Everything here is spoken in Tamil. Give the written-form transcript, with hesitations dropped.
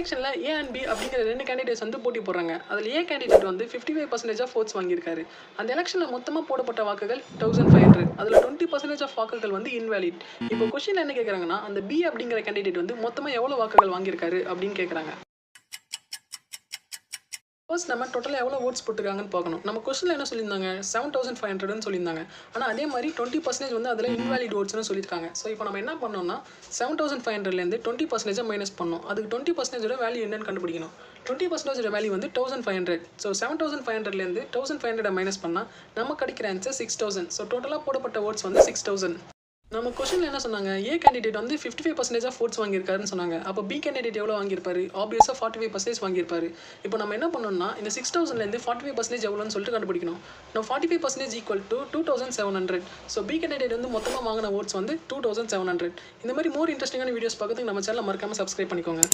எலெக்ஷனில் ஏ அண்ட் பி அப்படிங்கிற 2 கேண்டிடேட்ஸ் வந்து போட்டி போடுறாங்க. அதில் ஏ கேண்டிடேட் வந்து 55% ஆஃப் votes வாங்கியிருக்காரு. அந்த எலெக்ஷனில் மொத்தமாக போடப்பட்ட வாக்குகள் 1500. அதில் 20% ஆஃப் வாக்குகள் வந்து இன்வேலிட். இப்போ கொஸ்டின் என்ன கேட்குறாங்கன்னா, அந்த பி அப்படிங்கிற கேண்டிடேட் வந்து மொத்தமாக எவ்வளோ வாக்குகள் வாங்கியிருக்காரு அப்படின்னு கேட்குறாங்க. ஃபர்ஸ்ட் நம்ம டோட்டலாக எவ்வளோ ஓட்ஸ் போட்டுருக்காங்கன்னு பார்க்கணும். நம்ம கொஸ்டினில் என்ன சொல்லியிருந்தாங்க, 7500ன்னு சொல்லியிருந்தாங்க. ஆனால் அதே மாதிரி 20% வந்து அதில் இன்வாலிட் ஓட்ஸ்னு சொல்லியிருக்காங்க. ஸோ இப்போ நம்ம என்ன பண்ணோம்னா 7500லேருந்து 20% மைனஸ் பண்ணோம். அதுக்கு 20% வேல்யூ என்னன்னு கண்டுபிடிக்கணும். 20% வேல்யூ வந்து 1500. ஸோ 7500லேருந்து 1500 மைனஸ் பண்ணால் நமக்கு கிடைக்கிற ஆன்சர் 6000. ஸோ டோட்டலாக போடப்பட்ட ஓட்ஸ் வந்து 6000. நம்ம கொஸ்டினில் என்ன சொன்னாங்க, ஏ கேண்டிடேட் வந்து 55% ஆஃப் votes வாங்கியிருக்காருன்னு சொன்னாங்க. அப்போ பி கேண்டிடேட் எவ்வளோ வாங்கியிருப்பாரு, ஆப்வியஸாக 45% வாங்கியிருப்பாரு. இப்போ நம்ம என்ன பண்ணோம்னா இந்த 6000லேருந்து 45% எவ்வளோன்னு சொல்லிட்டு கண்டுபிடிக்கணும். நம்ம 45% equal to 2700. So B candidate வந்து மொத்தமாக வாங்கின ஓட்ஸ் வந்து 2700. இந்த மாதிரி மோர் இன்ட்ரெஸ்டிங்கான வீடியோஸ் பார்க்கறதுக்கு நம்ம சேனலை மறக்காமல் சப்ஸ்கிரைப் பண்ணிக்கோங்க.